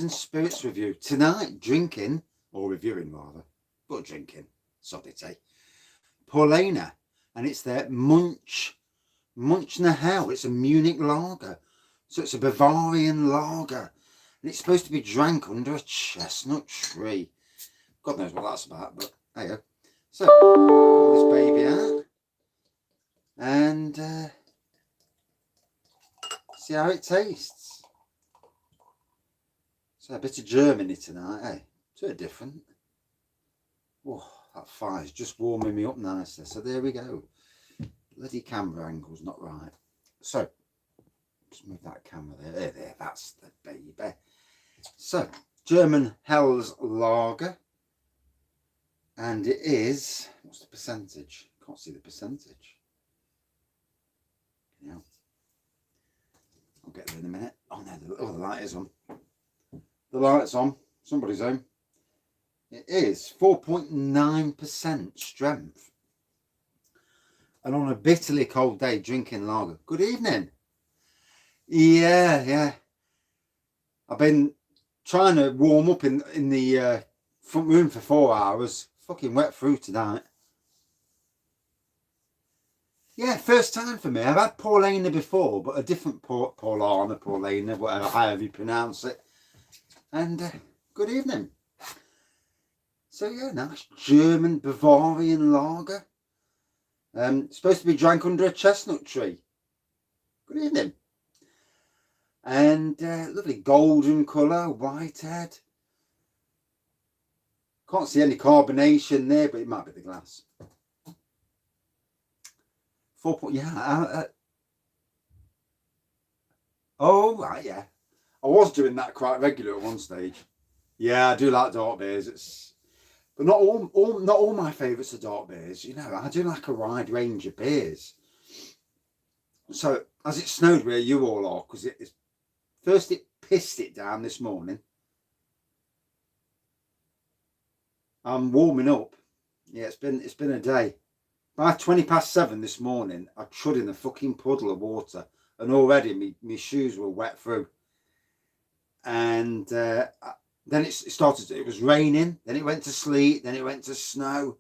and spirits review tonight. Drinking, or reviewing rather, but drinking. Soddity. Paulaner, and it's their Münchner Hell. It's a Munich lager, so it's a Bavarian lager, and it's supposed to be drank under a chestnut tree. God knows what that's about, but there you go. So pull this baby out and see how it tastes. So a bit of Germany tonight, eh? It's a bit different. Oh, that fire's just warming me up nicely. So there we go. Bloody camera angle's not right. So just move that camera there. There, that's the baby. So German Hell's lager, and it is, what's the percentage? Can't see the percentage. Yeah, I'll get there in a minute. Oh no, the light is on. The light's on. Somebody's home. It is 4.9% strength. And on a bitterly cold day, drinking lager. Good evening. Yeah. I've been trying to warm up in the front room for 4 hours. Fucking wet through tonight. Yeah, first time for me. I've had Paulaner before, but a different Paulaner, whatever, however you pronounce it. And good evening. So yeah, nice German Bavarian lager. Supposed to be drank under a chestnut tree. Good evening. And lovely golden colour, white head. Can't see any carbonation there, but it might be the glass. 4 point, yeah. Oh right, yeah. I was doing that quite regular at one stage. Yeah, I do like dark beers. But not all my favourites are dark beers. You know, I do like a wide range of beers. So as it snowed where you all are, because first it pissed it down this morning. I'm warming up. Yeah, it's been a day. By 7:20 this morning, I trod in a fucking puddle of water, and already my shoes were wet through. And then it started. It was raining. Then it went to sleet. Then it went to snow.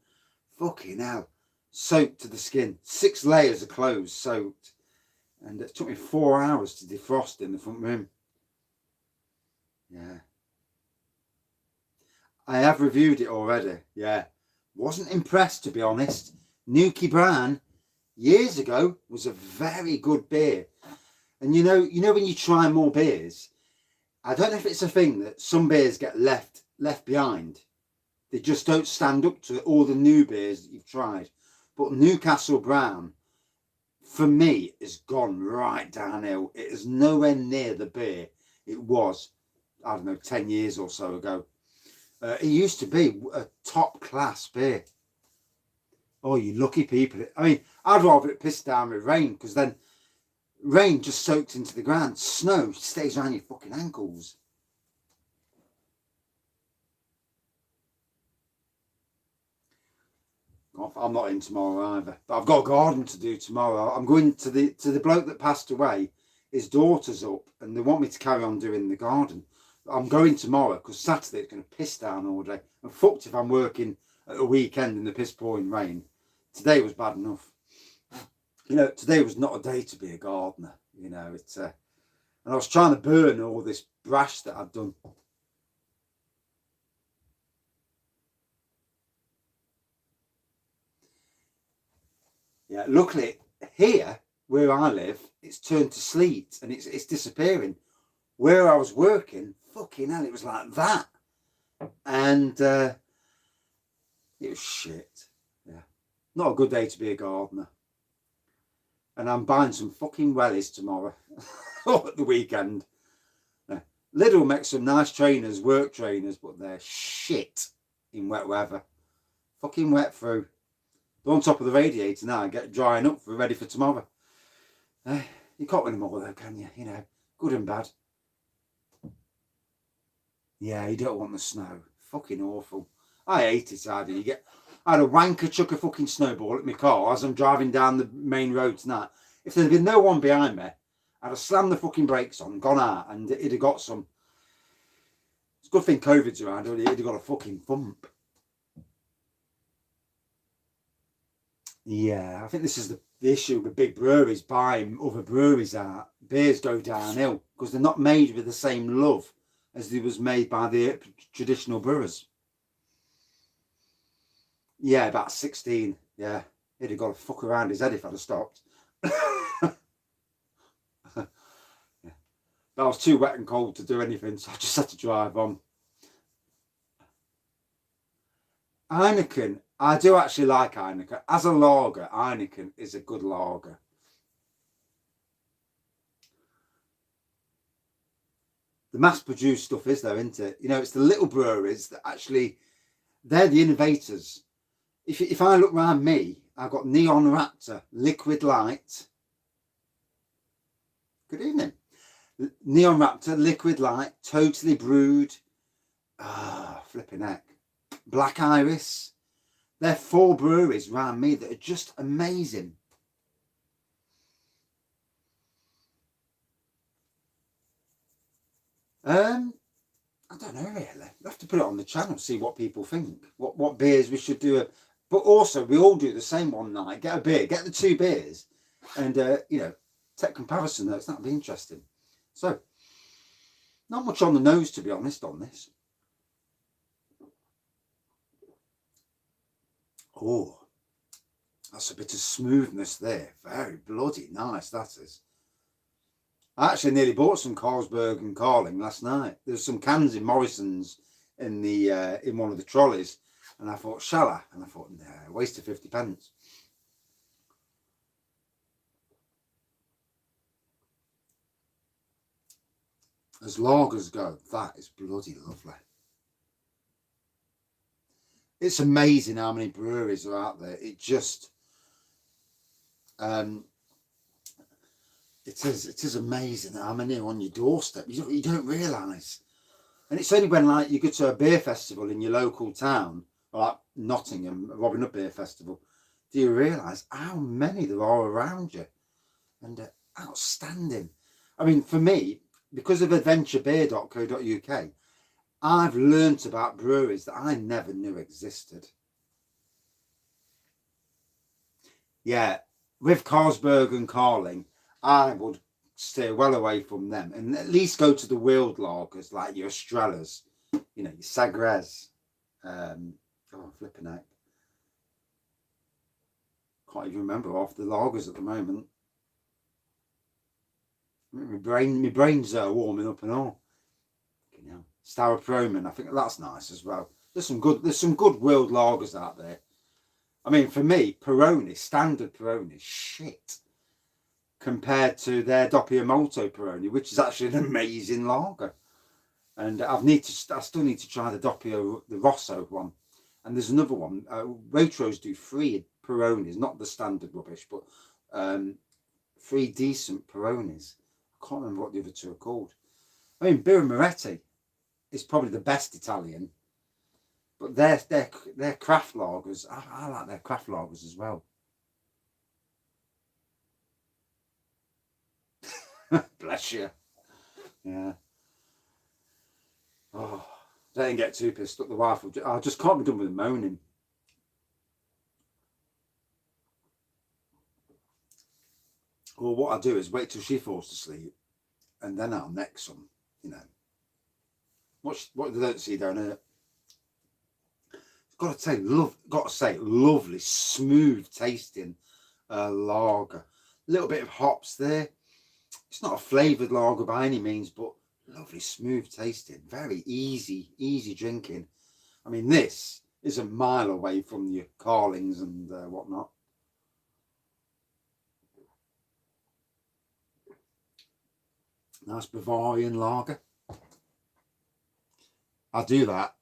Fucking hell, soaked to the skin. 6 layers of clothes soaked, and it took me 4 hours to defrost in the front room. Yeah. I have reviewed it already. Yeah. Wasn't impressed, to be honest. Nuki Bran, years ago, was a very good beer. And you know when you try more beers, I don't know if it's a thing that some beers get left behind. They just don't stand up to all the new beers that you've tried. But Newcastle Brown, for me, has gone right downhill. It is nowhere near the beer it was, I don't know, 10 years or so ago. It used to be a top class beer. Oh, you lucky people. I mean, I'd rather it pissed down with rain, because then rain just soaks into the ground. Snow stays around your fucking ankles. I'm not in tomorrow either. But I've got a garden to do tomorrow. I'm going to the bloke that passed away. His daughter's up, and they want me to carry on doing the garden. I'm going tomorrow because Saturday it's going to piss down all day. I'm fucked if I'm working at a weekend in the piss pouring rain. Today was bad enough. You know, today was not a day to be a gardener. You know, it's and I was trying to burn all this brash that I'd done. Yeah, luckily here where I live, it's turned to sleet and it's disappearing. Where I was working, fucking hell, it was like that. And it was shit. Yeah. Not a good day to be a gardener. And I'm buying some fucking wellies tomorrow. Or at the weekend. Yeah. Lidl makes some nice trainers, work trainers, but they're shit in wet weather. Fucking wet through. They're on top of the radiator now and get drying up for ready for tomorrow. You can't win them all though, can you? You know, good and bad. Yeah, you don't want the snow. Fucking awful. I hate it, I do. I had a wanker chuck a fucking snowball at my car as I'm driving down the main road tonight. If there'd been no one behind me, I'd have slammed the fucking brakes on, gone out, and it'd have got some. a good thing COVID's around, or you'd have got a fucking thump. Yeah, I think this is the issue with big breweries buying other breweries out. Beers go downhill because they're not made with the same love as they was made by the traditional brewers. Yeah, about 16. Yeah, he'd have got a fuck around his head if I'd have stopped. Yeah. But I was too wet and cold to do anything, so I just had to drive on. Heineken, I do actually like Heineken. As a lager, Heineken is a good lager. The mass-produced stuff is there, isn't it? You know, it's the little breweries that actually, they're the innovators. If I look around me, I've got Neon Raptor, Liquid Light. Good evening. Neon Raptor, Liquid Light, Totally Brewed. Flipping heck. Black Iris. There are 4 breweries around me that are just amazing. I don't know really. We'll have to put it on the channel, see what people think. What beers we should do. But also, we all do the same one night. Get a beer, get the 2 beers, and you know, take comparison notes. That'll be interesting. So, not much on the nose, to be honest, on this. Oh, that's a bit of smoothness there. Very bloody nice, that is. I actually nearly bought some Carlsberg and Carling last night. There's some cans in Morrison's in the in one of the trolleys, and I thought, shall I? And I thought, nah, waste of 50 pence. As lagers go, that is bloody lovely. It's amazing how many breweries are out there. It just, it is amazing how many are on your doorstep. You don't realise. And it's only when like you go to a beer festival in your local town, or like Nottingham, Robin Hood Beer Festival, do you realise how many there are around you? And outstanding. I mean, for me, because of adventurebeer.co.uk, I've learnt about breweries that I never knew existed. Yeah, with Carlsberg and Carling, I would stay well away from them and at least go to the wheeled lagers like your Estrellas, you know, your Sagres. Flipping out. Can't even remember half the lagers at the moment. My brain's warming up and all. You know, Staropramen, I think that's nice as well. There's some good world lagers out there. I mean, for me, Peroni, standard Peroni, shit, compared to their Doppio Molto Peroni, which is actually an amazing lager. And I still need to try the Doppio, the Rosso one. And there's another one. Waitrose do 3 Peronis, not the standard rubbish, but 3 decent Peronis. I can't remember what the other 2 are called. I mean, Birra Moretti is probably the best Italian, but their craft lagers, I like their craft lagers as well. Bless you. Yeah. Oh, don't get too pissed up. The wife will. I just can't be done with moaning. Well, what I do is wait till she falls asleep, and then I'll neck some. You know, what they don't see down here. Got to say, lovely, smooth tasting lager. A little bit of hops there. It's not a flavoured lager by any means, but lovely, smooth tasting. Very easy drinking. I mean, this is a mile away from your Carlings and whatnot. Nice Bavarian lager. I do that.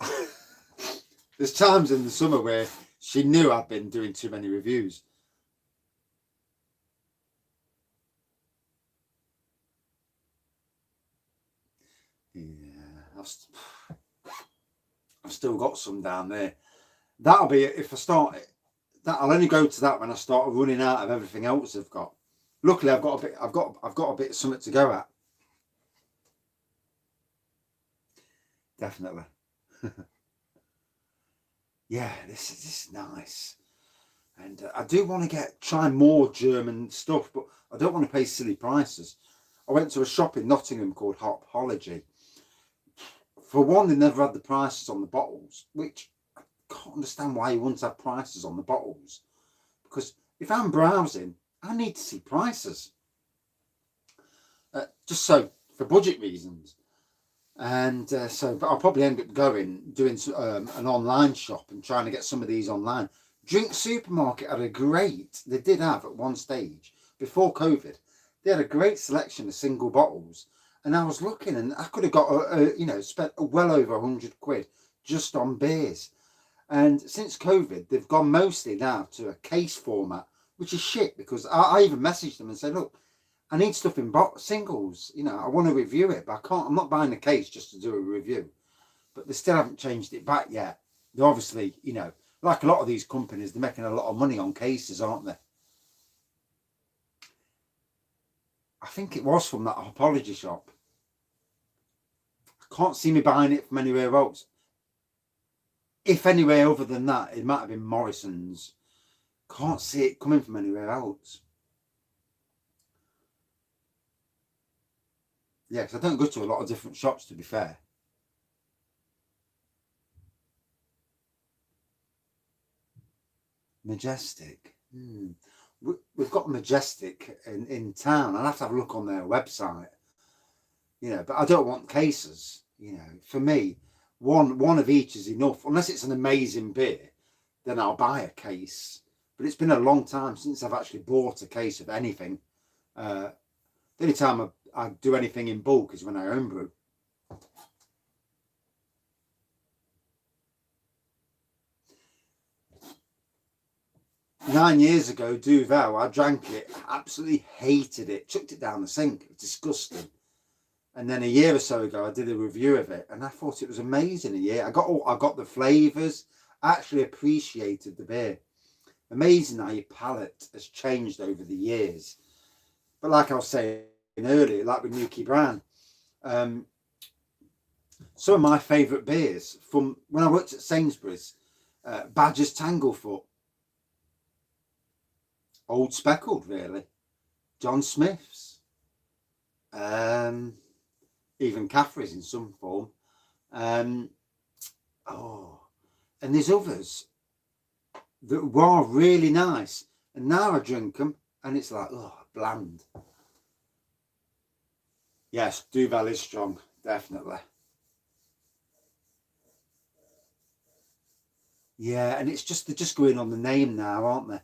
There's times in the summer where she knew I'd been doing too many reviews. Yeah, I've still got some down there. That'll be if I start it. I'll only go to that when I start running out of everything else I've got. Luckily, I've got a bit of something to go at. definitely. Yeah, this is nice. And I do want to try more German stuff, but I don't want to pay silly prices. I went to a shop in Nottingham called Hopology. For one, they never had the prices on the bottles, which I can't understand why you wouldn't have prices on the bottles. Because if I'm browsing, I need to see prices. Just so, for budget reasons. And so I'll probably end up doing an online shop and trying to get some of these online. Drink Supermarket had they did have at one stage, before COVID, they had a great selection of single bottles. And I was looking and I could have got, spent well over 100 quid just on beers. And since COVID, they've gone mostly now to a case format, which is shit, because I even messaged them and said, look, I need stuff in singles. I want to review it, but I can't. I'm not buying a case just to do a review. But they still haven't changed it back yet. They obviously, like a lot of these companies, they're making a lot of money on cases, aren't they? I think it was from that Hopology shop. I can't see me buying it from anywhere else. If anywhere other than that, it might have been Morrison's. Can't see it coming from anywhere else. Yeah, because I don't go to a lot of different shops, to be fair. Majestic. We've got Majestic in town. I'll have to have a look on their website. But I don't want cases. For me, one of each is enough. Unless it's an amazing beer, then I'll buy a case. But it's been a long time since I've actually bought a case of anything. The only time I do anything in bulk is when I homebrew. Nine years ago, Duvel, I drank it, absolutely hated it, chucked it down the sink. It was disgusting. And then a year or so ago, I did a review of it, and I thought it was amazing. I got the flavours, actually appreciated the beer. Amazing how your palate has changed over the years. But like I was saying earlier, like with Nuki Brand, some of my favourite beers from when I worked at Sainsbury's, Badger's Tanglefoot, Old Speckled, really, John Smith's, even Caffrey's in some form. And there's others that were really nice, and now I drink them and it's like, bland. Yes, Duvel is strong, definitely. Yeah, and it's they're just going on the name now, aren't they?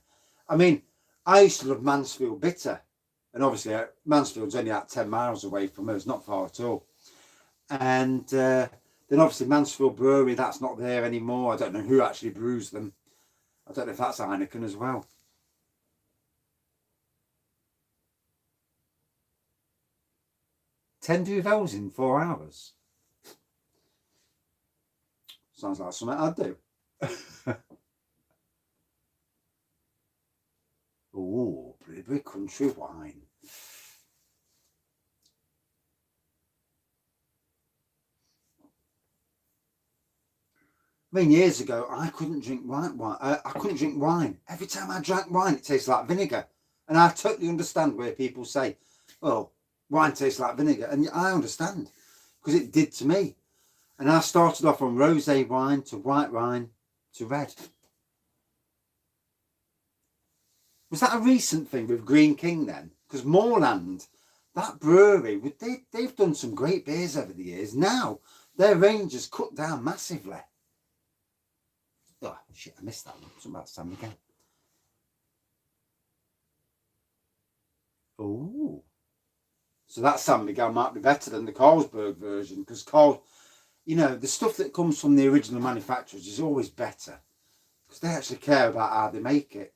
I mean, I used to love Mansfield Bitter, and obviously Mansfield's only about 10 miles away from us, not far at all. And then obviously Mansfield Brewery, that's not there anymore. I don't know who actually brews them. I don't know if that's Heineken as well. 10 Duvels in 4 hours. Sounds like something I'd do. Oh, Blueberry Country Wine. I mean, years ago, I couldn't drink wine. I couldn't drink wine. Every time I drank wine, it tastes like vinegar. And I totally understand where people say, well, wine tastes like vinegar. And I understand, because it did to me. And I started off on rosé wine to white wine to red. Was that a recent thing with Green King then? Because Moorland, that brewery, they've done some great beers over the years. Now, their range has cut down massively. Oh, shit, I missed that one. Something about San Miguel. Oh. So that San Miguel might be better than the Carlsberg version, because the stuff that comes from the original manufacturers is always better, because they actually care about how they make it.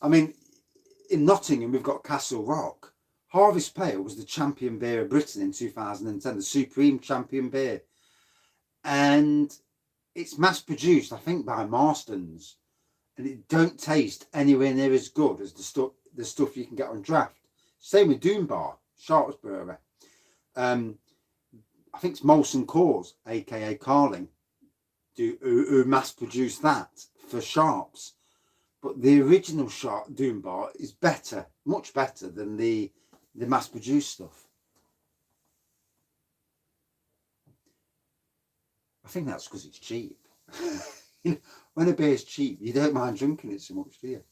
I mean, in Nottingham, we've got Castle Rock. Harvest Pale was the champion beer of Britain in 2010, the supreme champion beer. And it's mass produced, I think, by Marston's, and it don't taste anywhere near as good as the stuff you can get on draft. Same with Doombar, Sharpsburg. I I think it's Molson Coors, aka Carling, who mass produced that for Sharps. But the original Sharp Doom Bar is better, much better than the mass produced stuff. I think that's because it's cheap. You know, when a beer's cheap, you don't mind drinking it so much, do you?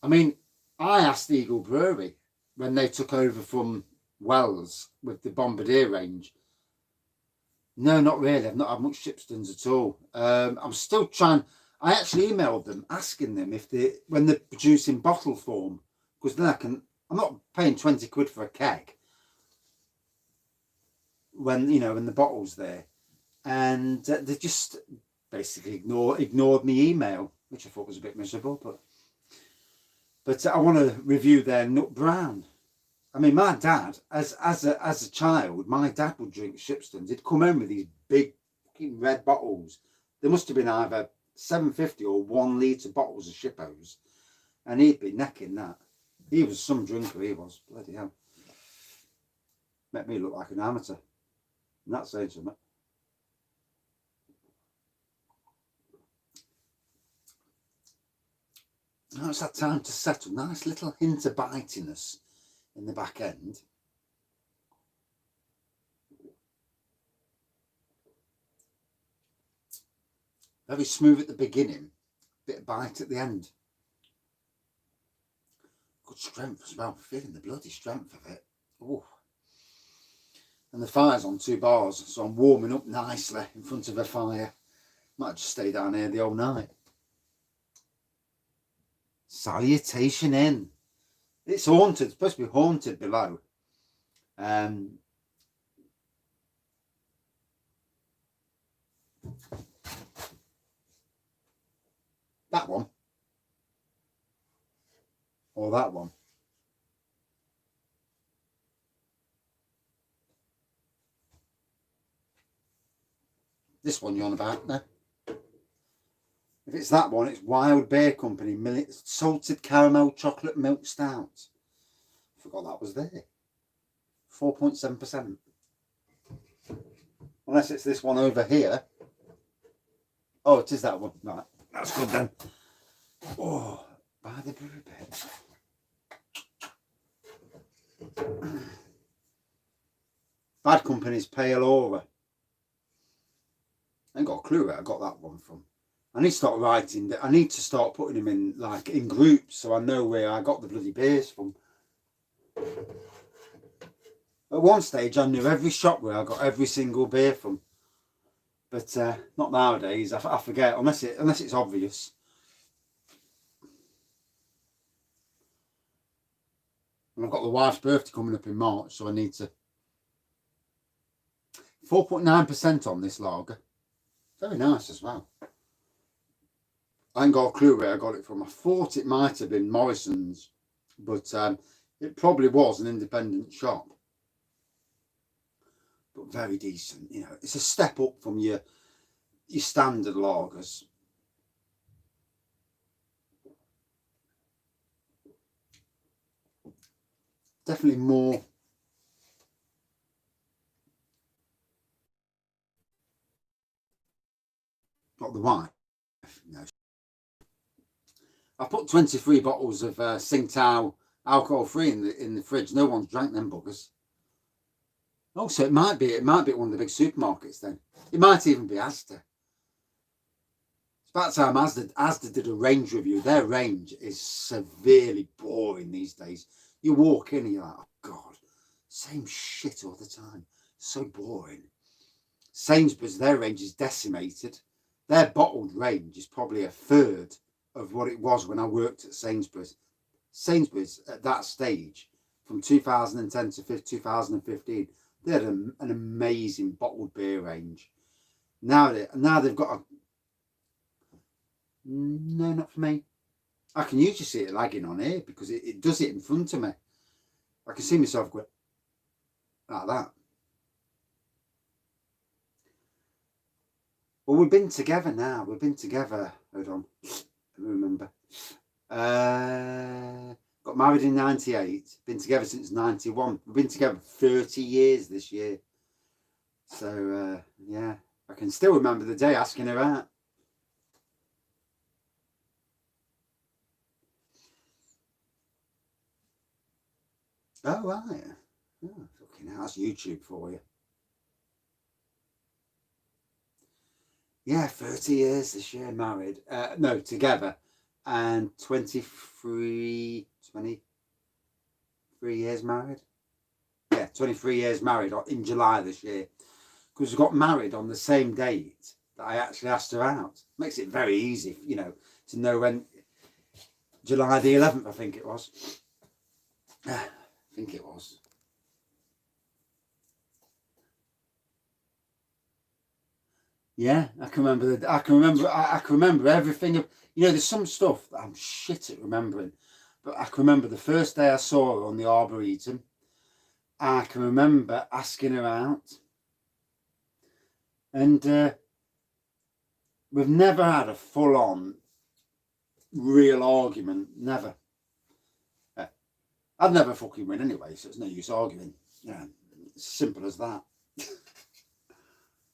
I mean, I asked Eagle Brewery when they took over from Wells with the Bombardier range. No, not really. I've not had much Shipstons at all. I'm still trying. I actually emailed them asking them if when they're producing bottle form, because then I'm not paying 20 quid for a keg when the bottle's there, and they just basically ignored me email, which I thought was a bit miserable. But I want to review their Nut Brown. I mean, my dad, as a child, my dad would drink Shipstons. He'd come home with these big fucking red bottles. There must have been either 750 or 1 litre bottles of Shippos, and he'd be necking that. He was some drinker, he was. Bloody hell. Made me look like an amateur. And that's saying something. Now it's that time to settle. Nice little hint of bitiness in the back end. Very smooth at the beginning, bit of bite at the end. Good strength as well. Feeling the bloody strength of it. Oh. And the fire's on 2 bars, so I'm warming up nicely in front of a fire. Might just stay down here the whole night. Salutation in. It's haunted. It's supposed to be haunted below. That one. Or that one. This one you're on about now. If it's that one, it's Wild Beer Company Salted Caramel Chocolate Milk Stout. Forgot that was there. 4.7%. Unless it's this one over here. Oh, it is that one. Right, that's good then. Oh, by the brew bit. Bad Company's Pale Aura. I ain't got a clue where I got that one from. I need to start writing. I need to start putting them in groups so I know where I got the bloody beers from. At one stage, I knew every shop where I got every single beer from, but not nowadays. I forget unless it's obvious. And I've got the wife's birthday coming up in March, so I need to. 4.9% on this lager. Very nice as well. I ain't got a clue where I got it from. I thought it might have been Morrison's, but it probably was an independent shop. But very decent, It's a step up from your standard lagers. Definitely more. Not the wine. No. I put 23 bottles of Tsingtao alcohol free in the fridge. No one's drank them buggers. Oh, so it might be at one of the big supermarkets then. It might even be Asda. It's about time Asda did a range review. Their range is severely boring these days. You walk in and you're like, oh God, same shit all the time. So boring. Sainsbury's, their range is decimated. Their bottled range is probably a third of what it was when I worked at Sainsbury's. Sainsbury's at that stage, from 2010 to 2015, they had an amazing bottled beer range. Now they've got a... No, not for me. I can usually see it lagging on here because it does it in front of me. I can see myself going like that. Well, we've been together now. We've been together. Hold on. I remember. Got married in 98. Been together since 91. We've been together 30 years this year. So, yeah, I can still remember the day asking her out. Oh, right. Oh, fucking hell, that's YouTube for you. Yeah, 30 years this year married. No, together. And 23 years married. Yeah, 23 years married in July this year. Because we got married on the same date that I actually asked her out. Makes it very easy, you know, to know when. July the 11th, I think it was. I think it was. Yeah, I can remember. I can remember everything. You know, there's some stuff that I'm shit at remembering, but I can remember the first day I saw her on the Arboretum. I can remember asking her out, and we've never had a full-on real argument. Never. I'd never fucking win anyway, so it's no use arguing. Yeah, it's simple as that.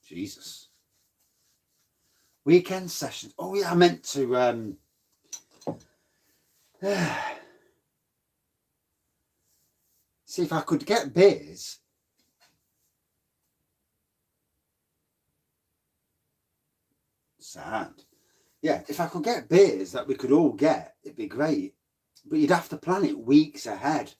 Jesus. Weekend sessions. Oh yeah, I meant to see if I could get beers. Sad. Yeah, if I could get beers that we could all get, it'd be great. But you'd have to plan it weeks ahead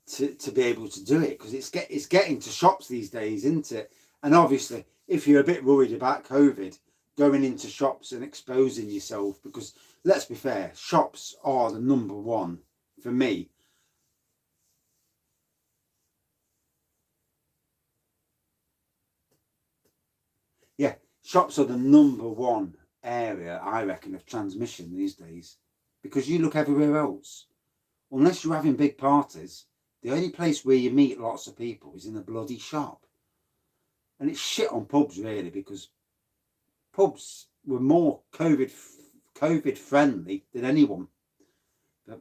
to be able to do it, because it's getting to shops these days, isn't it? And obviously, if you're a bit worried about COVID, going into shops and exposing yourself, because let's be fair, shops are the number one for me. Yeah, shops are the number one area, I reckon, of transmission these days, because you look everywhere else, unless you're having big parties, the only place where you meet lots of people is in a bloody shop. And it's shit on pubs, really, because pubs were more COVID friendly than anyone. But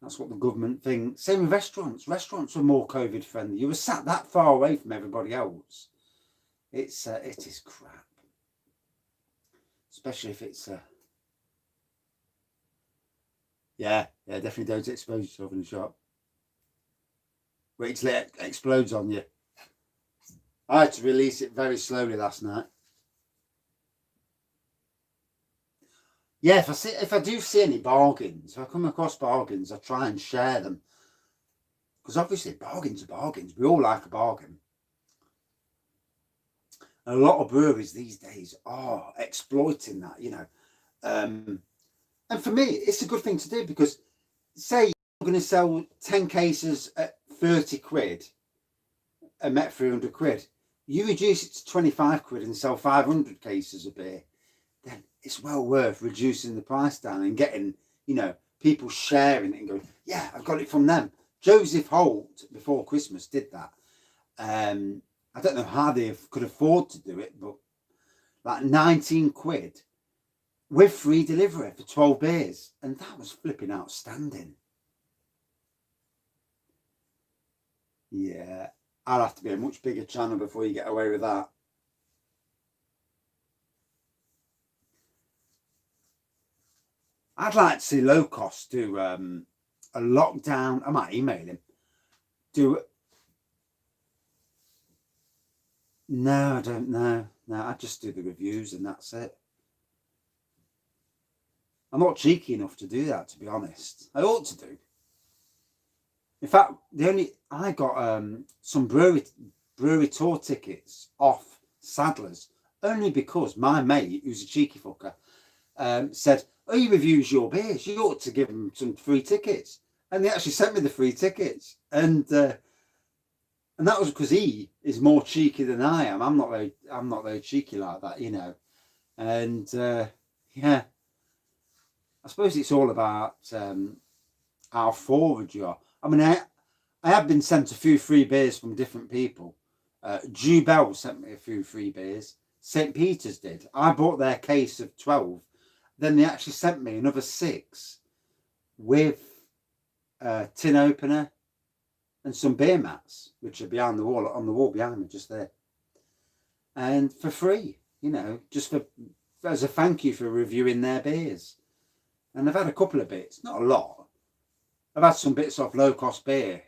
that's what the government thinks. Same with restaurants. Restaurants were more COVID friendly. You were sat that far away from everybody else. It is crap. Especially if it's yeah, definitely don't expose yourself in the shop. Wait till it explodes on you. I had to release it very slowly last night. Yeah, if I do see any bargains, if I come across bargains, I try and share them. Because obviously bargains are bargains. We all like a bargain. And a lot of breweries these days are exploiting that, you know. And for me, it's a good thing to do, because say you're going to sell 10 cases at 30 quid and make 300 quid. You reduce it to 25 quid and sell 500 cases of beer, then it's well worth reducing the price down and getting, you know, people sharing it and going, yeah, I've got it from them. Joseph Holt, before Christmas, did that. I don't know how they could afford to do it, but like 19 quid with free delivery for 12 beers. And that was flipping outstanding. Yeah, I'll have to be a much bigger channel before you get away with that. I'd like to see Low Cost do a lockdown. I might email him. No, I don't know. No, I just do the reviews and that's it. I'm not cheeky enough to do that, to be honest. I ought to do. In fact, I got some brewery tour tickets off Sadler's only because my mate, who's a cheeky fucker, said, "Oh, he reviews your beers. You ought to give him some free tickets." And they actually sent me the free tickets, and that was because he is more cheeky than I am. I'm not very cheeky like that, you know. And yeah, I suppose it's all about how forward you are. I mean, I have been sent a few free beers from different people. Jew Bell sent me a few free beers. St. Peter's did. I bought their case of 12. Then they actually sent me another 6 with a tin opener and some beer mats, which are behind the wall, on the wall behind me, just there. And for free, you know, just as a thank you for reviewing their beers. And I've had a couple of bits, not a lot. I've had some bits off Low Cost Beer,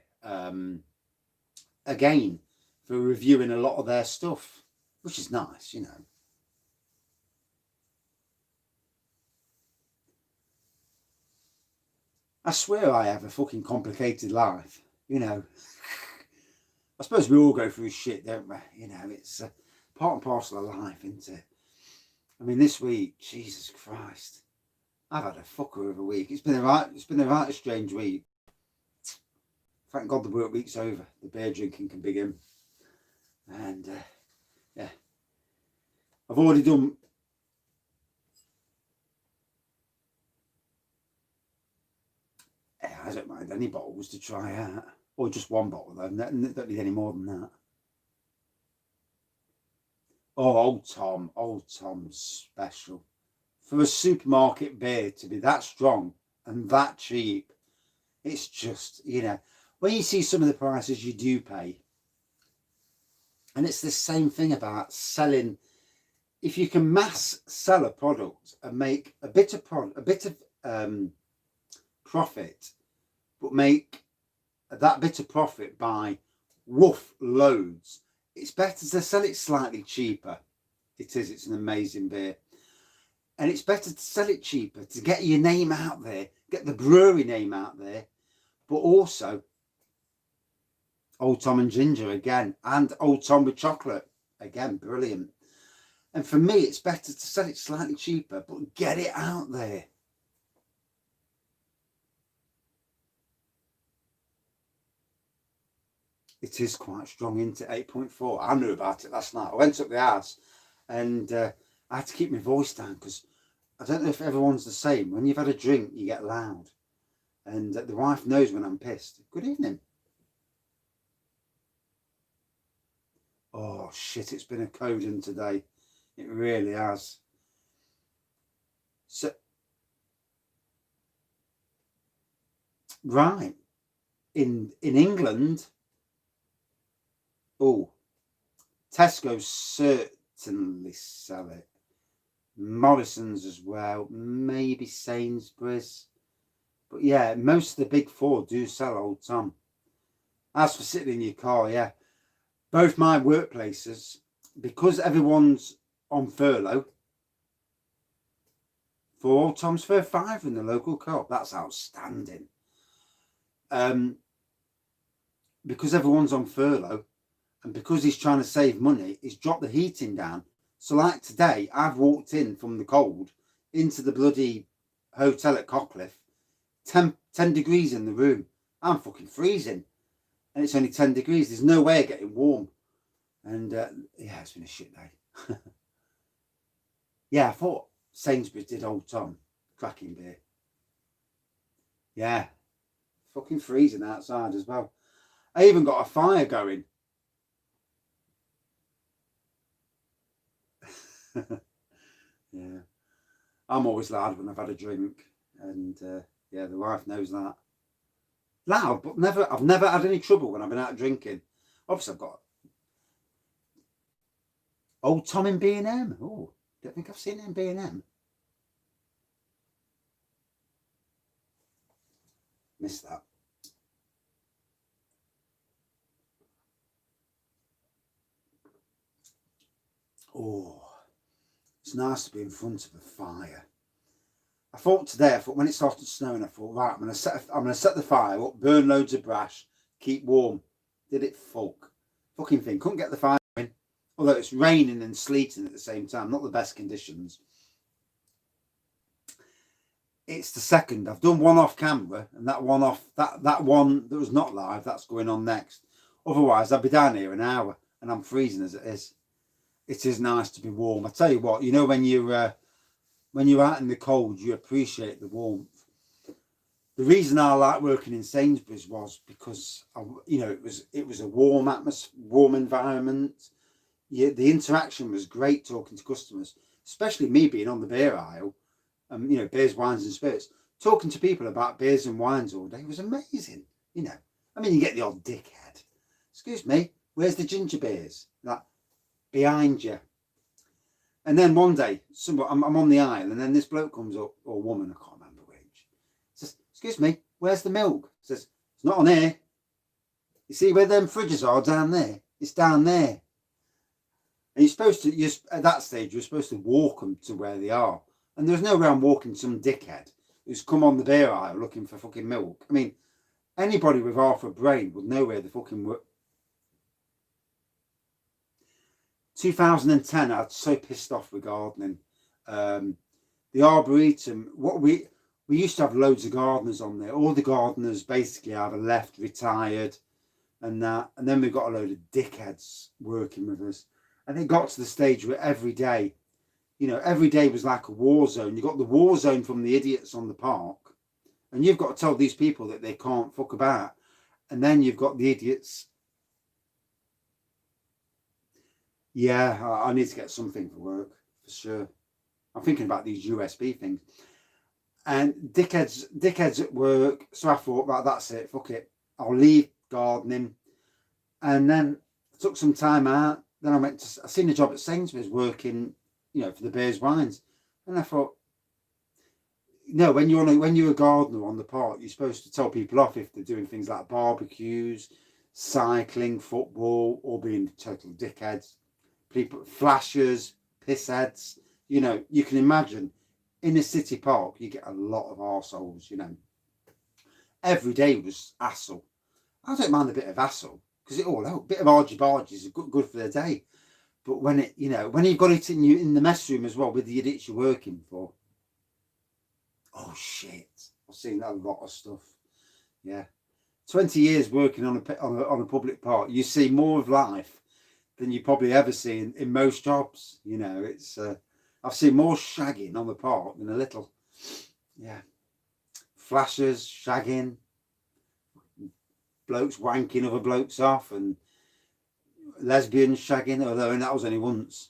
again, for reviewing a lot of their stuff, which is nice, you know. I swear I have a fucking complicated life, you know. I suppose we all go through shit, don't we? You know, it's part and parcel of life, isn't it? I mean, this week, Jesus Christ, I've had a fucker of a week. It's been a right strange week. Thank God the work week's over. The beer drinking can begin. And yeah, I've already done. I don't mind any bottles to try out, or just one bottle though. Don't need any more than that. Oh, Old Tom's special. For a supermarket beer to be that strong and that cheap, it's just, you know, when you see some of the prices you do pay, and it's the same thing about selling. If you can mass sell a product and make a bit of profit, but make that bit of profit by woof loads, it's better to sell it slightly cheaper. It is, it's an amazing beer. And it's better to sell it cheaper, to get your name out there, get the brewery name out there, but also Old Tom and Ginger again, and Old Tom with chocolate again, brilliant. And for me, it's better to sell it slightly cheaper, but get it out there. It is quite strong, into 8.4. I knew about it last night. I went up the house and I had to keep my voice down because I don't know if everyone's the same. When you've had a drink, you get loud. And the wife knows when I'm pissed. Good evening. Oh, shit, it's been a coding today. It really has. So, right. In England, oh, Tesco certainly sell it. Morrison's as well, maybe Sainsbury's. But yeah, most of the big four do sell Old Tom. As for sitting in your car, yeah. Both my workplaces, because everyone's on furlough, for Old Tom's for £5 in the local co-op. That's outstanding. Because everyone's on furlough, and because he's trying to save money, he's dropped the heating down. So like today, I've walked in from the cold into the bloody hotel at Cockcliffe, 10 degrees in the room. I'm fucking freezing. And it's only 10 degrees. There's no way of getting warm. And yeah, it's been a shit day. Yeah, I thought Sainsbury's did Old Tom. Cracking beer. Yeah. Fucking freezing outside as well. I even got a fire going. Yeah. I'm always loud when I've had a drink. And yeah, the wife knows that. Loud, but I've never had any trouble when I've been out drinking. Obviously, I've got Old Tom in B&M. Oh, don't think I've seen it in B&M. Missed that. Oh, it's nice to be in front of a fire. I thought when it started snowing, I thought, right, I'm gonna set the fire up, burn loads of brash, keep warm. Did it fucking thing. Couldn't get the fire in. Although it's raining and sleeting at the same time, not the best conditions. It's the second. I've done one off camera, and that one that was not live, that's going on next. Otherwise, I'd be down here an hour, and I'm freezing as it is. It is nice to be warm. I tell you what, you know, when you're out in the cold, you appreciate the warmth. The reason I like working in Sainsbury's was because it was a warm atmosphere, warm environment. Yeah, the interaction was great talking to customers, especially me being on the beer aisle. You know, beers, wines, and spirits. talking to people about beers and wines all day was amazing. You know, I mean, you get the odd dickhead. Excuse me, where's the ginger beers? Like, behind you. And then one day, I'm on the aisle, and then this bloke comes up, or woman, I can't remember which, says, excuse me, where's the milk? Says, it's not on here. You see where them fridges are down there? It's down there. And you're supposed to, at that stage, you're supposed to walk them to where they are. And there's no way I'm walking some dickhead who's come on the beer aisle looking for fucking milk. I mean, anybody with half a brain would know where the fucking 2010, I was so pissed off with gardening. The Arboretum, we used to have loads of gardeners on there. All the gardeners basically either left, retired, and that. And then we've got a load of dickheads working with us. And it got to the stage where every day, you know, every day was like a war zone. You got the war zone from the idiots on the park, and you've got to tell these people that they can't fuck about. And then you've got the idiots. Yeah, I need to get something for work, for sure. I'm thinking about these USB things. And dickheads at work. So I thought, right, that's it, fuck it. I'll leave gardening. And then I took some time out. Then I seen a job at Sainsbury's working, you know, for the beers, wines. And I thought, no, when you're a gardener on the park, you're supposed to tell people off if they're doing things like barbecues, cycling, football, or being total dickheads. People, flashers, pissheads, you know, you can imagine in a city park, you get a lot of arseholes, you know. Every day was hassle. I don't mind a bit of hassle because a bit of argy-bargy is good for the day. But when it, you know, when you've got it in the mess room as well with the idiots you're working for, oh shit, I've seen a lot of stuff. Yeah, 20 years working on a public park, you see more of life than you probably ever see in most jobs. You know, it's I've seen more shagging on the park than a little. Yeah, flashers, shagging, blokes wanking other blokes off, and lesbians shagging, although that was only once.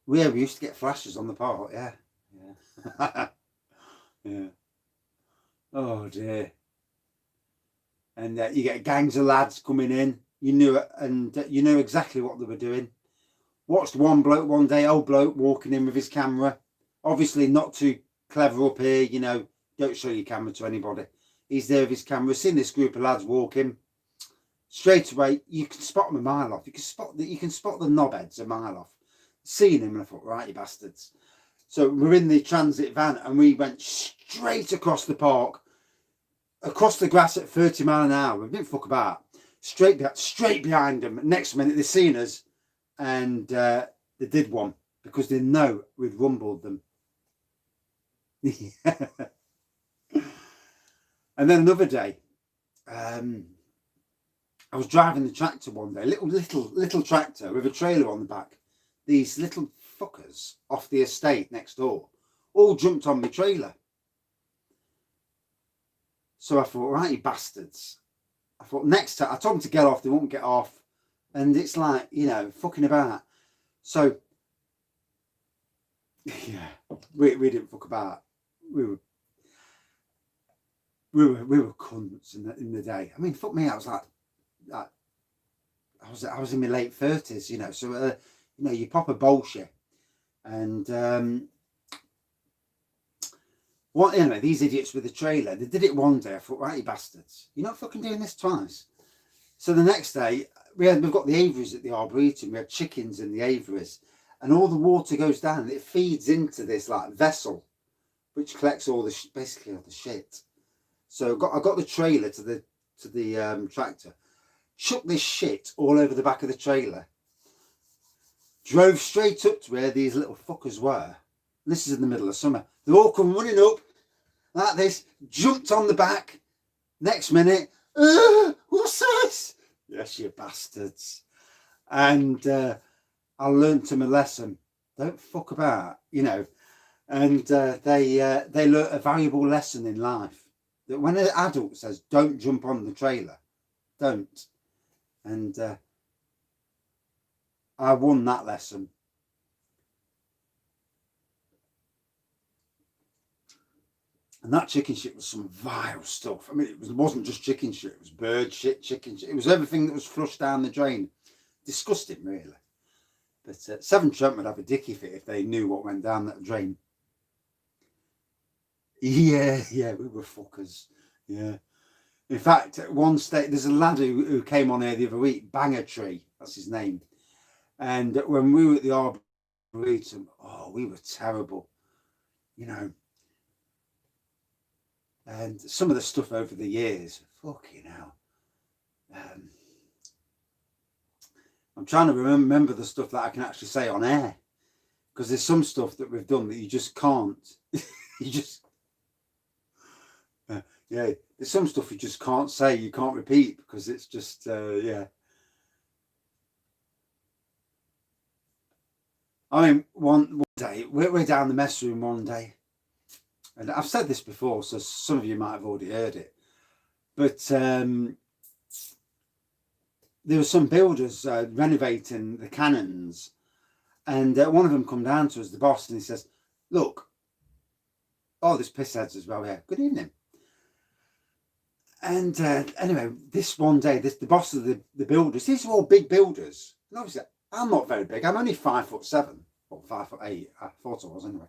We used to get flashers on the park. Yeah. Yeah. Oh dear. And you get gangs of lads coming in. You knew it, and you knew exactly what they were doing. Watched one bloke one day, old bloke, walking in with his camera. Obviously not too clever up here, you know. Don't show your camera to anybody. He's there with his camera. Seen this group of lads walking. Straight away, you can spot them a mile off. You can spot the knobheads a mile off. Seen him, and I thought, right, you bastards. So we're in the transit van, and we went straight across the park, across the grass at 30 miles an hour. We didn't fuck about. Straight behind them. Next minute, they seen us, and they did one because they know we'd rumbled them. And then another day, I was driving the tractor one day, little tractor with a trailer on the back. These little fuckers off the estate next door all jumped on my trailer. So I thought, right, you bastards. I thought, next time, I told them to get off, they won't get off. And it's like, you know, fucking about. So, yeah, we didn't fuck about. We were cunts in the day. I mean, fuck me, I was like I was in my late 30s, you know. So, you know, you pop a bullshit. And, anyway, these idiots with the trailer, they did it one day. I thought, right, you bastards, you're not fucking doing this twice. So the next day, we've got the aviaries at the Arboretum. We had chickens in the aviaries, and all the water goes down and it feeds into this like vessel, which collects all the basically all the shit. So I got the trailer to the tractor, chucked this shit all over the back of the trailer, drove straight up to where these little fuckers were. This is in the middle of summer. They all come running up like this, jumped on the back. Next minute, what's this? Yes, you bastards. And I learned them a lesson. Don't fuck about, you know. And they learnt a valuable lesson in life. That when an adult says, don't jump on the trailer, don't. And I won that lesson. And that chicken shit was some vile stuff. I mean, it wasn't just chicken shit. It was bird shit, chicken shit. It was everything that was flushed down the drain. Disgusting, really. But Severn Trent would have a dicky fit if they knew what went down that drain. Yeah, we were fuckers. Yeah. In fact, at one stage, there's a lad who came on here the other week, Banger Tree, that's his name. And when we were at the Arboretum, we were terrible, you know. And some of the stuff over the years, fucking hell. I'm trying to remember the stuff that I can actually say on air, because there's some stuff that we've done that you just can't. Yeah, there's some stuff you just can't say, you can't repeat, because it's just, yeah. I mean, one day, we're down the mess room one day, and I've said this before, so some of you might have already heard it, but there were some builders renovating the cannons, and one of them come down to us, the boss, and he says, look, there's pissheads as well here. Good evening. And anyway, this one day, the boss of the builders, these are all big builders. And obviously, I'm not very big. I'm only 5'7", or 5'8". I thought I was anyway.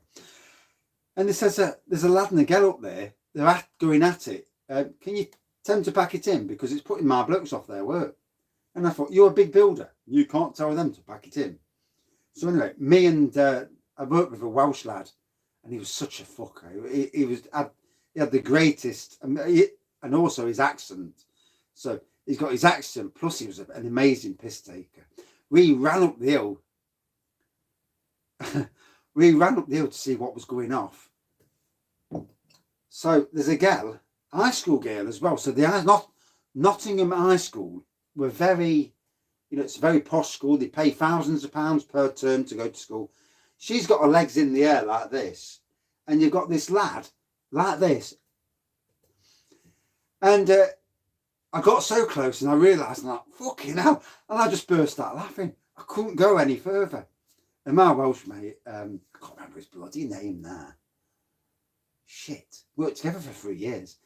And he says, there's a lad and a girl up there. They're going at it. Can you tell them to pack it in? Because it's putting my blokes off their work. And I thought, you're a big builder. You can't tell them to pack it in. So anyway, me and I worked with a Welsh lad, and he was such a fucker. He had the greatest... and also his accent. So he's got his accent, plus he was an amazing piss taker. We ran up the hill. We ran up the hill to see what was going off. So there's a girl, high school girl as well. So Nottingham High School were very, it's a very posh school. They pay thousands of pounds per term to go to school. She's got her legs in the air like this. And you've got this lad like this. And I got so close and I realised, like, fucking hell. And I just burst out laughing. I couldn't go any further. And my Welsh mate, I can't remember his bloody name now. Shit. Worked together for 3 years.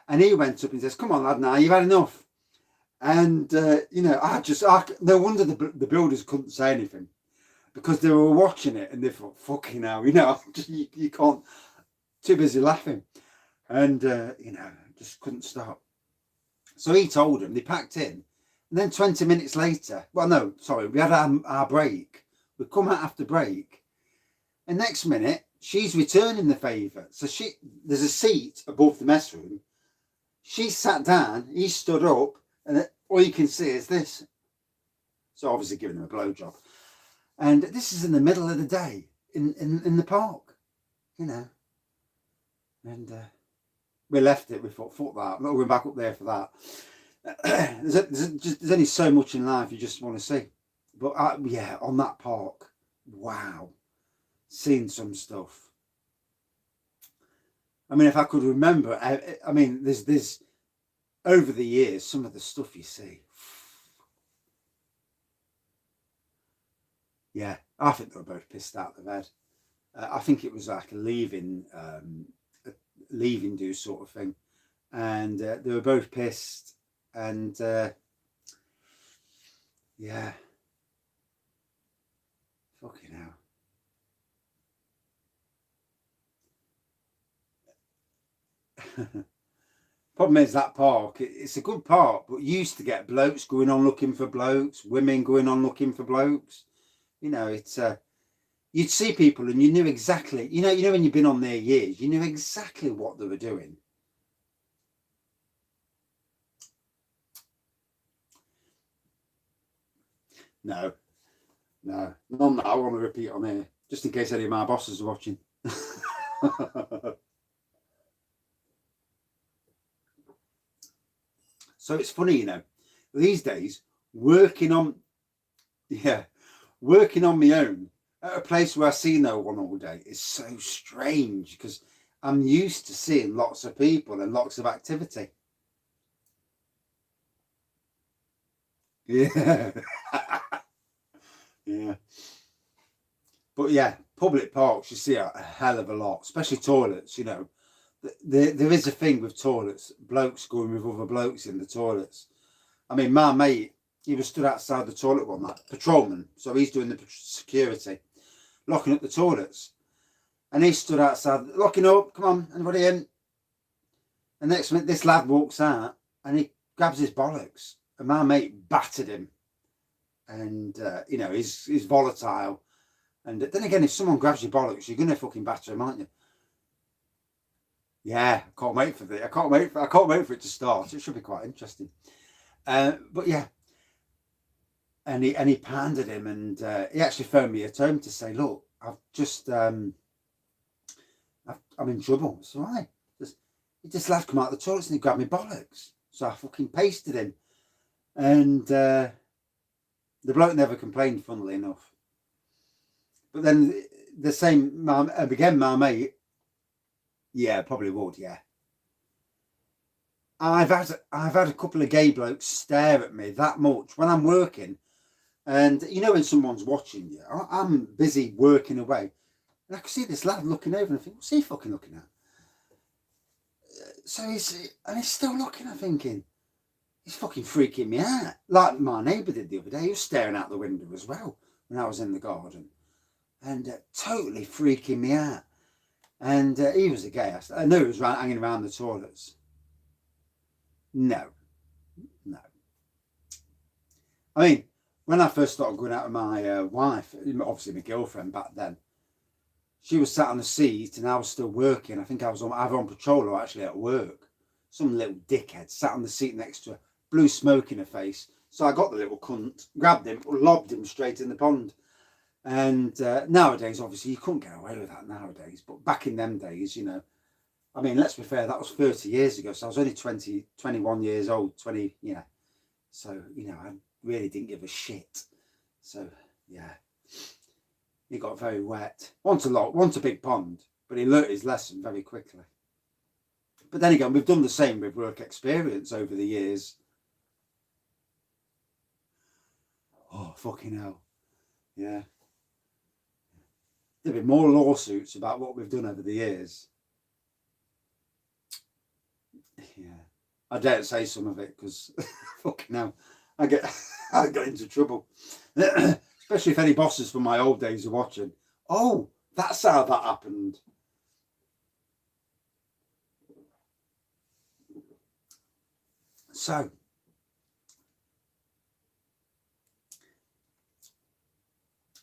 And he went up and says, come on, lad, now, you've had enough. And, no wonder the builders couldn't say anything. Because they were watching it and they thought, fucking hell, you can't, too busy laughing. And, just couldn't stop. So he told them, they packed in. And then 20 minutes later, we had our break. We come out after break. And next minute, she's returning the favour. So there's a seat above the mess room. She sat down, he stood up, and all you can see is this. So obviously giving him a blowjob. And this is in the middle of the day in the park, And we left it. We thought, fuck that. I'm not going back up there for that. There's only so much in life you just want to see. But on that park, wow, seen some stuff. I mean, if I could remember, I mean, there's over the years, some of the stuff you see. Yeah, I think they were both pissed out of bed. I think it was like a leaving do sort of thing, and they were both pissed, and yeah, fucking hell. Problem is that park, it's a good park, but you used to get blokes going on looking for blokes, women going on looking for blokes. It's you'd see people and you knew exactly, when you've been on there years, you knew exactly what they were doing. No, none that I want to repeat on here, just in case any of my bosses are watching. So it's funny, these days, working on my own at a place where I see no one all day is so strange, because I'm used to seeing lots of people and lots of activity. Yeah. Yeah. But yeah, public parks, you see a hell of a lot, especially toilets, there is a thing with toilets, blokes going with other blokes in the toilets. I mean, my mate, he was stood outside the toilet one night, patrolman, so he's doing the security, locking up the toilets. And he stood outside, locking up, come on, anybody in? And next minute, this lad walks out and he grabs his bollocks. And my mate battered him. And, you know, he's volatile. And then again, if someone grabs your bollocks, you're going to fucking batter him, aren't you? Yeah, I can't wait for it. I can't wait for it to start. It should be quite interesting. But yeah. And he pandered him, and he actually phoned me at home to say, look, I've just, I'm in trouble. So this lad come out of the toilet and he grabbed me bollocks. So I fucking pasted him. And the bloke never complained, funnily enough. But then the same, again, my mate, yeah, probably would, yeah. I've had a couple of gay blokes stare at me that much when I'm working. And you know when someone's watching you, I'm busy working away. And I can see this lad looking over and I think, what's he fucking looking at? So he's still looking, I'm thinking, he's fucking freaking me out. Like my neighbour did the other day, he was staring out the window as well when I was in the garden. And totally freaking me out. And he was a gay. I knew he was hanging around the toilets. No. I mean, when I first started going out with my wife, obviously my girlfriend back then, she was sat on the seat and I was still working. I think I was either on patrol or actually at work. Some little dickhead sat on the seat next to her, blew smoke in her face. So I got the little cunt, grabbed him, lobbed him straight in the pond. And nowadays, obviously, you couldn't get away with that nowadays. But back in them days, you know, I mean, let's be fair, that was 30 years ago. So I was only 20, 21 years old, 20, you know. So, you know, I really didn't give a shit. So, yeah. He got very wet. Once a big pond, but he learnt his lesson very quickly. But then again, we've done the same with work experience over the years. Oh, fucking hell. Yeah. There'll be more lawsuits about what we've done over the years. Yeah. I daren't say some of it because fucking hell, I get into trouble. Especially if any bosses from my old days are watching. Oh, that's how that happened. So,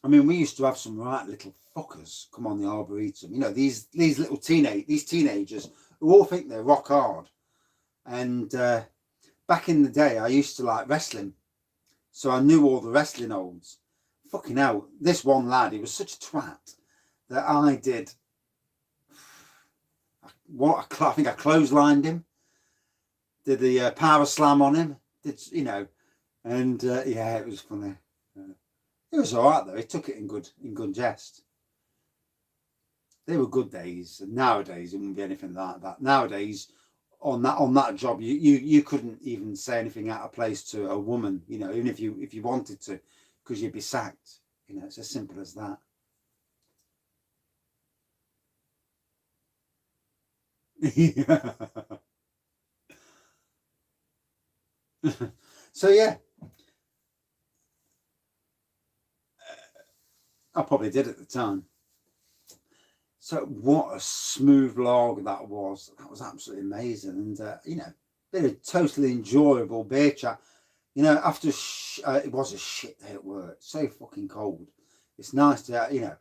I mean, we used to have some right little fuckers come on the Arboretum. You know, these teenagers who all think they're rock hard. And back in the day, I used to like wrestling. So I knew all the wrestling olds. Fucking hell, this one lad, he was such a twat that I did. I think I clotheslined him. Did the power slam on him. Did, you know, and yeah, it was funny. It was all right though. He took it in good jest. They were good days. And nowadays it wouldn't be anything like that. Nowadays, on that job, you couldn't even say anything out of place to a woman. You know, even if you wanted to, because you'd be sacked. You know, it's as simple as that. So yeah. I probably did at the time. So what a smooth log that was. That was absolutely amazing. And, you know, been a totally enjoyable beer chat. You know, after it was a shit day at work. So fucking cold. It's nice to, you know,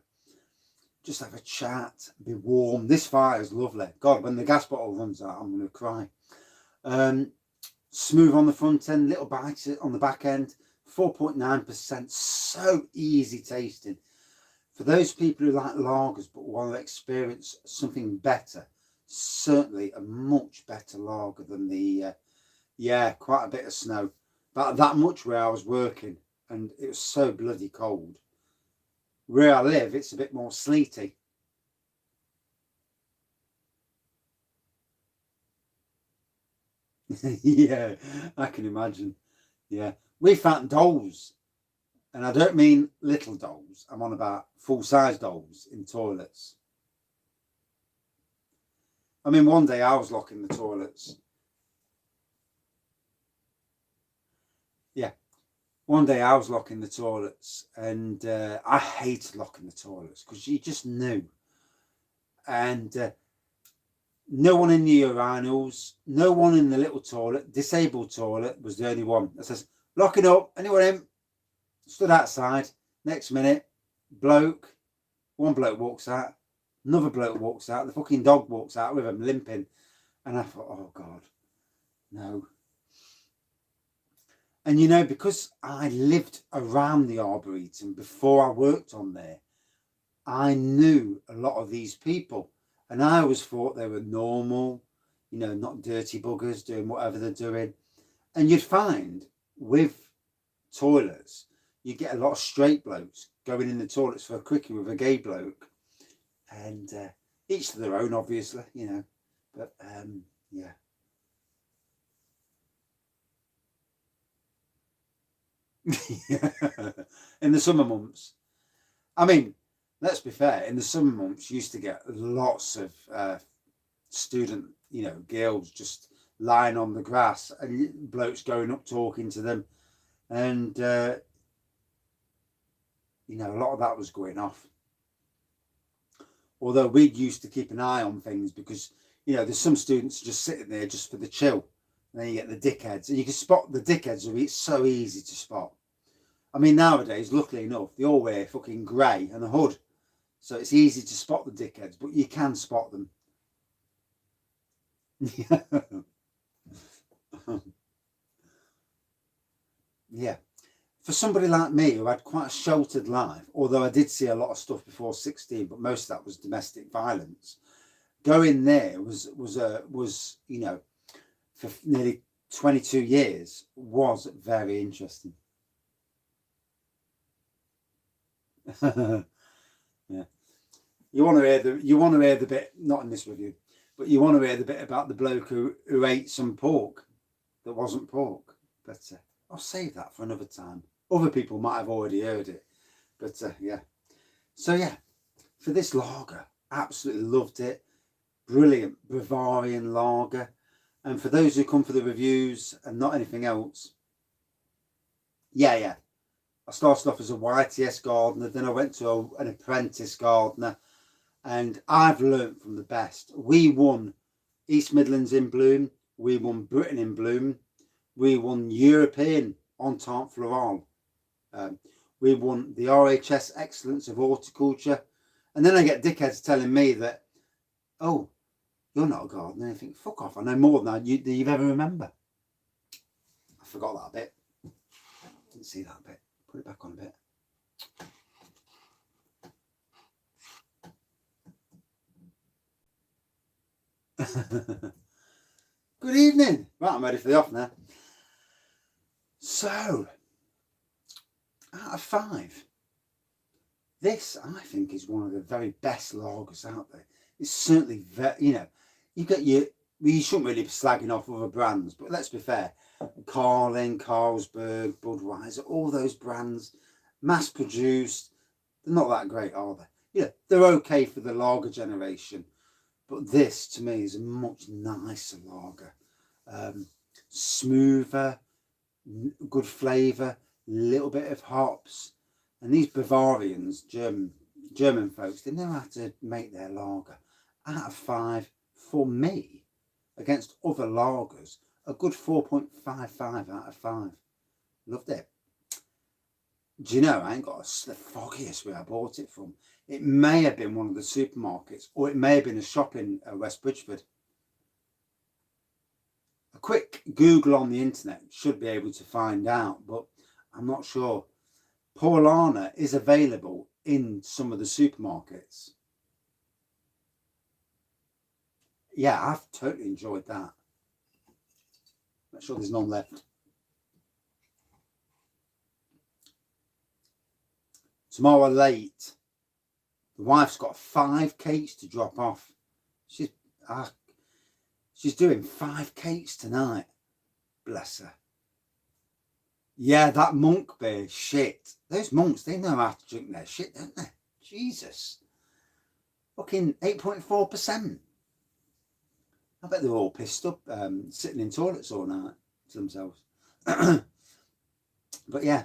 just have a chat, be warm. This fire is lovely. God, when the gas bottle runs out, I'm going to cry. Smooth on the front end, little bites on the back end. 4.9%. So easy tasting. For those people who like lagers but want to experience something better, certainly a much better lager than the, yeah, quite a bit of snow. About that much where I was working, and it was so bloody cold. Where I live, it's a bit more sleety. Yeah, I can imagine. Yeah, we found dolls. And I don't mean little dolls. I'm on about full-size dolls in toilets. I mean, one day I was locking the toilets. Yeah. One day I was locking the toilets, and I hated locking the toilets because you just knew. And no one in the urinals, no one in the little toilet, disabled toilet was the only one that says, locking up, anyone in? Stood outside. Next minute, one bloke walks out, another bloke walks out, the fucking dog walks out with him limping. And I thought, oh God, no. And you know, because I lived around the Arboretum before I worked on there, I knew a lot of these people. And I always thought they were normal, you know, not dirty buggers doing whatever they're doing. And you'd find with toilets, you get a lot of straight blokes going in the toilets for a quickie with a gay bloke. And each to their own, obviously, you know. But, yeah. In the summer months. I mean, let's be fair, in the summer months, you used to get lots of student, you know, girls just lying on the grass and blokes going up talking to them. And, you know, a lot of that was going off. Although we used to keep an eye on things because, you know, there's some students just sitting there just for the chill. And then you get the dickheads. And you can spot the dickheads. It's so easy to spot. I mean, nowadays, luckily enough, they all wear fucking grey and a hood. So it's easy to spot the dickheads, but you can spot them. Yeah. For somebody like me who had quite a sheltered life, although I did see a lot of stuff before 16, but most of that was domestic violence. Going there was you know, for nearly 22 years was very interesting. Yeah. You want to hear the bit, not in this review, but you want to hear the bit about the bloke who ate some pork that wasn't pork. But I'll save that for another time. Other people might have already heard it. But yeah. So yeah, for this lager, absolutely loved it. Brilliant Bavarian lager. And for those who come for the reviews and not anything else, yeah. I started off as a YTS gardener, then I went to an apprentice gardener, and I've learnt from the best. We won East Midlands in Bloom, we won Britain in Bloom, we won European Entente Florale, we won the RHS Excellence of Horticulture, and then I get dickheads telling me that, oh, you're not a gardener. I think, fuck off, I know more than you've ever remember. I forgot that bit. Didn't see that bit. Put it back on a bit. Good evening. Right, I'm ready for the off now. So, out of 5, this I think is one of the very best lagers out there. It's certainly very, you know, you shouldn't really be slagging off other brands, but let's be fair. Carling, Carlsberg, Budweiser, all those brands, mass produced, they're not that great, are they? Yeah, they're okay for the lager generation, but this to me is a much nicer lager. Smoother, good flavour, little bit of hops, and these Bavarians, German folks, they know how to make their lager. Out of 5 for me, against other lagers, a good 4.55 out of 5. Loved it. Do you know, I ain't got the foggiest where I bought it from. It may have been one of the supermarkets, or it may have been a shop in West Bridgford. A quick Google on the internet should be able to find out, but I'm not sure. Paulaner is available in some of the supermarkets. Yeah, I've totally enjoyed that. Make sure there's none left. Tomorrow late, the wife's got 5 cakes to drop off. She's doing 5 cakes tonight. Bless her. Yeah, that monk beer, shit. Those monks, they know how to drink their shit, don't they? Jesus. Fucking 8.4%. I bet they're all pissed up, sitting in toilets all night to themselves. But yeah,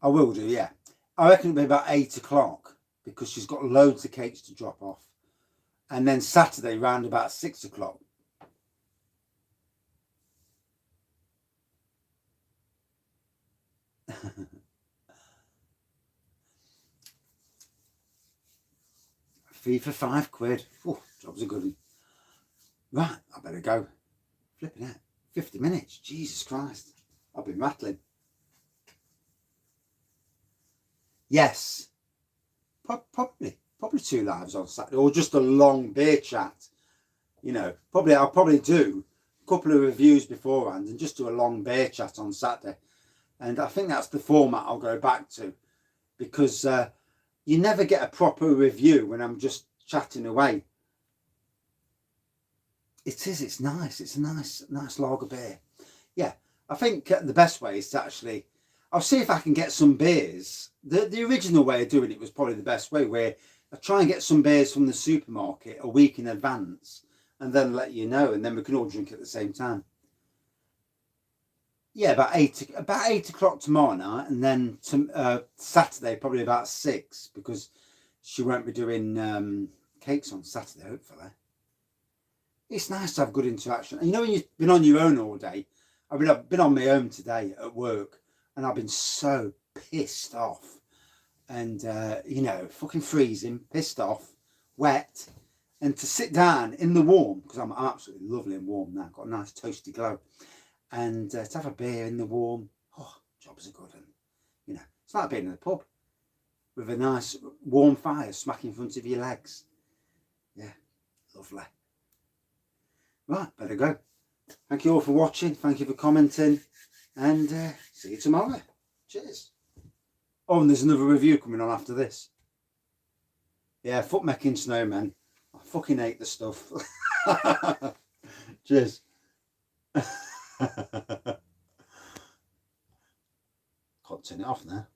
I will do, yeah. I reckon it'll be about 8 o'clock because she's got loads of cakes to drop off. And then Saturday round about 6 o'clock. Fee for £5. Oh, job's a good one. Right, I better go. Flipping out. 50 minutes. Jesus Christ. I've been rattling. Yes. Probably 2 lives on Saturday, or just a long beer chat. You know, I'll probably do a couple of reviews beforehand and just do a long beer chat on Saturday. And I think that's the format I'll go back to, because you never get a proper review when I'm just chatting away. It's nice. It's a nice lager beer. Yeah, I think the best way is to actually, I'll see if I can get some beers. The original way of doing it was probably the best way, where I try and get some beers from the supermarket a week in advance and then let you know, and then we can all drink at the same time. Yeah, about 8 o'clock tomorrow night, and then Saturday probably about 6, because she won't be doing cakes on Saturday, hopefully. It's nice to have good interaction. And you know, when you've been on your own all day, I've been on my own today at work, and I've been so pissed off, and you know, fucking freezing, pissed off, wet, and to sit down in the warm, because I'm absolutely lovely and warm now, got a nice toasty glow, and to have a beer in the warm, oh, jobs are good. And you know, it's like being in the pub with a nice warm fire smacking in front of your legs. Yeah, lovely. Right, better go. Thank you all for watching. Thank you for commenting. And see you tomorrow. Cheers. Oh, and there's another review coming on after this. Yeah, fuck making snowmen. I fucking hate the stuff. Cheers. Can't turn it off now.